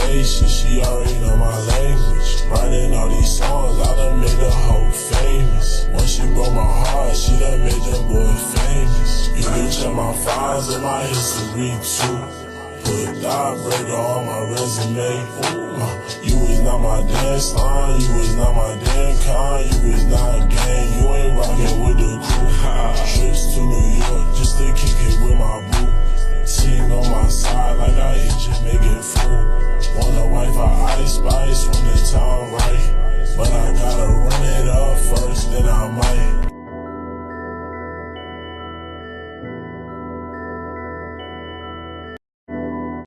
conversation, she already know my language. Writing all these songs, I done made the hoe famous. Once she broke my heart, she done made that boy famous. You can check my files and my history too. Put Breaker on my resume. You was not my dance line, you was not my damn kind. You was